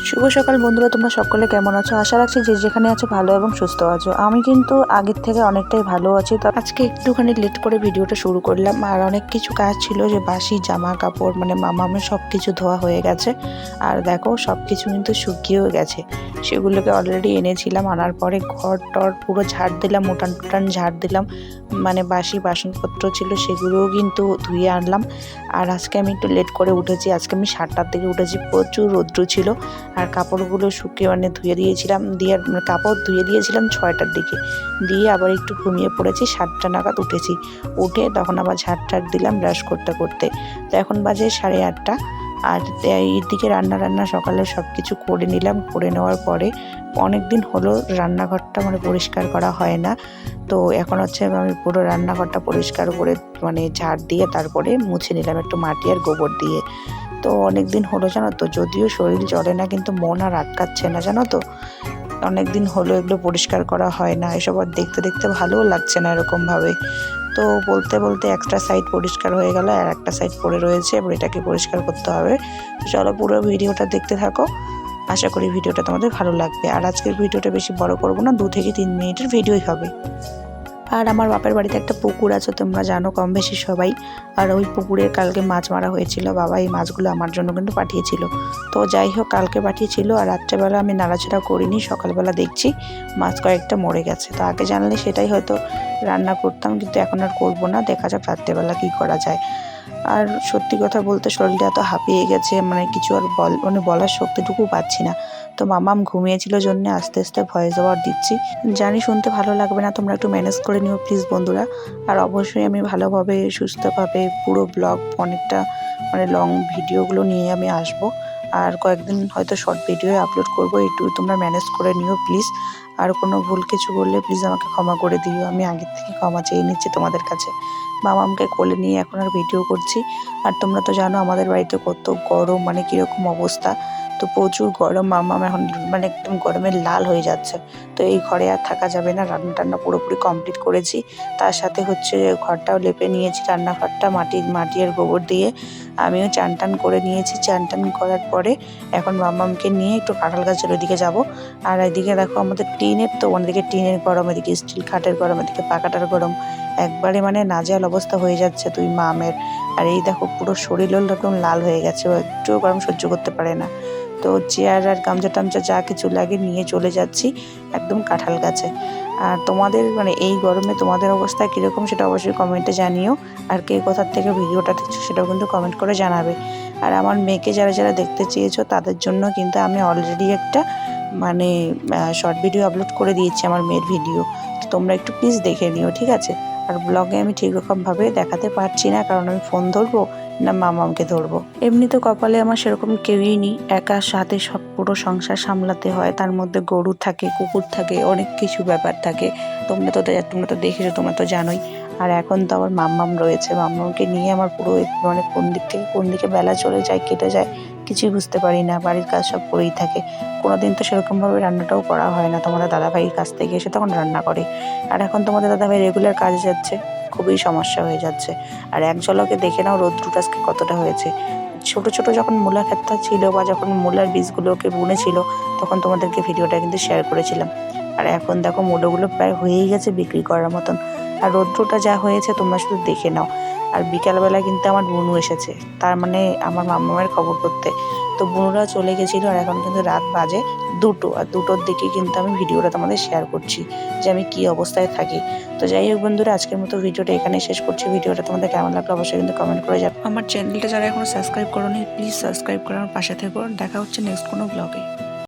শুভ সকাল বন্ধুরা, তোমরা সকলে কেমন আছো? আশা রাখছি যে যেখানে আছো ভালো এবং সুস্থ আছো। আমি কিন্তু আগের থেকে অনেকটাই ভালো আছি। তো আজকে একটুখানি লেট করে ভিডিওটা শুরু করলাম, আর অনেক কিছু কাজ ছিল, যে বাসি জামা কাপড় মানে মামামের সব কিছু ধোয়া হয়ে গেছে। আর দেখো সব কিছু কিন্তু শুকিয়েও গেছে, সেগুলোকে অলরেডি এনেছিলাম। আনার পরে ঘর টর পুরো ঝাড় দিলাম, উঠান টুটান ঝাড় দিলাম, মানে বাসি বাসনপত্র ছিল সেগুলোও কিন্তু ধুয়ে আনলাম। আর আজকে আমি একটু লেট করে উঠেছি, আজকে আমি 7টার দিকে উঠেছি, প্রচুর রৌদ্র ছিল। আর কাপড়গুলো শুকিয়ে মানে ধুয়ে দিয়েছিলাম, দিয়ে কাপড় ধুয়ে দিয়েছিলাম 6টার দিকে, দিয়ে আবার একটু ঘুমিয়ে পড়েছি। 7টা নাগাদ উঠেছি, উঠে তখন আবার ঝাড় ঠাড় দিলাম ব্রাশ করতে করতে। তো এখন বাজে 8:30। আর এর দিকে রান্না সকালে সব কিছু করে নিলাম। করে নেওয়ার পরে অনেক দিন হলো রান্নাঘরটা মানে পরিষ্কার করা হয় না। তো এখন হচ্ছে আমি পুরো রান্নাঘরটা পরিষ্কার করে মানে ঝাড় দিয়ে তারপরে মুছে নিলাম একটু মাটি আর গোবর দিয়ে। তো অনেক দিন হলো জানো তো, যদিও শরীর চলে না কিন্তু মন আর আটকাচ্ছে না জানো তো। অনেক দিন হলো এগুলো পরিষ্কার করা হয় না, এসব আর দেখতে দেখতে ভালোও লাগছে না এরকমভাবে। তো বলতে বলতে একটা সাইড পরিষ্কার হয়ে গেল, আর একটা সাইড পড়ে রয়েছে, এবার এটাকে পরিষ্কার করতে হবে। তো চলো পুরো ভিডিওটা দেখতে থাকো, আশা করি ভিডিওটা তোমাদের ভালো লাগবে। আর আজকের ভিডিওটা বেশি বড় করবো না, 2 থেকে 3 মিনিটের ভিডিওই হবে। আর আমার বাপের বাড়িতে একটা পুকুর আছে, তোমরা জানো কম বেশি সবাই। আর ওই পুকুরে কালকে মাছ মারা হয়েছিল, বাবা এই মাছগুলো আমার জন্য কিন্তু পাঠিয়েছিল। তো যাই হোক, কালকে পাঠিয়েছিল আর রাত্রেবেলা আমি নাড়াচাড়া করিনি, সকালবেলা দেখছি মাছ কয়েকটা মরে গেছে। তো আগে জানলে সেটাই হয়তো রান্না করতাম, কিন্তু এখন আর করবো না, দেখা যাক রাত্রেবেলা কী করা যায়। আর সত্যি কথা বলতে শরীরটা এত হাঁপিয়ে গেছে, মানে কিছু আর বলার শক্তিটুকু পাচ্ছি না। তো মামাম ঘুমিয়েছিল জন্য আস্তে আস্তে ভয়েস ওভার দিচ্ছি, জানি শুনতে ভালো লাগবে না, তোমরা একটু ম্যানেজ করে নিও প্লিজ বন্ধুরা। আর অবশ্যই আমি ভালোভাবে সুস্থভাবে পুরো ব্লগ অনেকটা মানে লং ভিডিওগুলো নিয়ে আমি আসব। আর কয়েকদিন হয়তো শর্ট ভিডিও আপলোড করব, একটু তোমরা ম্যানেজ করে নিও প্লিজ। আর কোনো ভুল কিছু করলে প্লিজ আমাকে ক্ষমা করে দিও, আমি আগের থেকে ক্ষমা চেয়ে নিচ্ছি তোমাদের কাছে। মামামকে কোলে নিয়ে এখন আর ভিডিও করছি। আর তোমরা তো জানো আমাদের বাড়িতে কত গরম, মানে কীরকম অবস্থা। তো প্রচুর গরম, মামাম এখন মানে একদম গরমে লাল হয়ে যাচ্ছে। তো এই ঘরে আর থাকা যাবে না, রান্না টান্না পুরোপুরি কমপ্লিট করেছি। তার সাথে হচ্ছে ঘরটাও লেপে নিয়েছি, রান্নাঘরটা মাটি আর গোবর দিয়ে। আমিও চান টান করে নিয়েছি, চান টান করার পরে এখন মামামকে নিয়ে একটু কাঁঠাল গাছের ওইদিকে যাব। আর এদিকে দেখো আমাদের টিনের, তো ওদিকে টিনের গরম, এদিকে স্টিল খাটের গরম, এদিকে পাকাটার গরম, একবারে মানে নাজেহাল অবস্থা হয়ে যাচ্ছে দুই মামের। আর এই দেখো পুরো শরীর একদম লাল হয়ে গেছে, ও একটু গরম সহ্য করতে পারে না। তো চেয়ার আর গামছা টামছা যা কিছু লাগে নিয়ে চলে যাচ্ছি একদম কাঁঠাল গাছে। আর তোমাদের মানে এই গরমে তোমাদের অবস্থা কীরকম সেটা অবশ্যই কমেন্টে জানিও। আর কে কোথার থেকে ভিডিওটা দেখছো সেটাও কিন্তু কমেন্ট করে জানাবে। আর আমার মেয়েকে যারা যারা দেখতে চেয়েছো তাদের জন্য কিন্তু আমি অলরেডি একটা মানে শর্ট ভিডিও আপলোড করে দিয়েছি, আমার মেয়ের ভিডিও। তো তোমরা একটু প্লিজ দেখে নিও, ঠিক আছে? আর ব্লগে আমি ঠিক রকমভাবে দেখাতে পারছি না, কারণ আমি ফোন ধরবো না মামামকে ধরবো। এমনি তো কপালে আমার সেরকম কেউই নেই, একা সাথে সব পুরো সংসার সামলাতে হয়, তার মধ্যে গরু থাকে, কুকুর থাকে, অনেক কিছু ব্যাপার থাকে। তোমরা তো দেখেছো, তোমরা তো জানোই। আর এখন তো আবার মাম্মাম রয়েছে, মাম্মামকে নিয়ে আমার পুরো মানে কোন দিক থেকে কোন দিকে বেলা চলে যায় কেটে যায় কিছুই বুঝতে পারি না। বাড়ির কাজ সব করেই থাকে, কোনোদিন তো সেরকমভাবে রান্নাটাও করা হয় না, তোমাদের দাদাভাইয়ের কাছ থেকে এসে তখন রান্না করে। আর এখন তোমাদের দাদাভাই রেগুলার কাজে যাচ্ছে, খুবই সমস্যা হয়ে যাচ্ছে। আর এক ঝলকে দেখে নাও রৌদ্রটা আজকে কতটা হয়েছে। ছোট ছোট যখন মূলা ক্ষেতটা ছিল বা যখন মূলার বীজগুলোকে বুনেছিল তখন তোমাদেরকে ভিডিওটা কিন্তু শেয়ার করেছিলাম। আর এখন দেখো মূলোগুলো প্রায় হয়েই গেছে বিক্রি করার মতন। আর রৌদ্রটা যা হয়েছে তোমরা শুধু দেখে নাও। আর বিকালবেলা কিন্তু আমার বুনু এসেছে, তার মানে আমার মামামের খবর করতে। তো বুনুরা চলে গেছিলো, আর এখন কিন্তু রাত বাজে 2টো, আর 2টোর দিকে কিন্তু আমি ভিডিওটা তোমাদের শেয়ার করছি যে আমি কী অবস্থায় থাকি। তো যাই হোক বন্ধুরা, আজকের মতো ভিডিওটা এখানেই শেষ করছি। ভিডিওটা তোমাদের কেমন লাগলো অবশ্যই কিন্তু কমেন্ট করে যাবে। আমার চ্যানেলটা যারা এখনো সাবস্ক্রাইব করোনি প্লিজ সাবস্ক্রাইব করে আমার পাশে থেকো। দেখা হচ্ছে নেক্সট কোনো ব্লগে।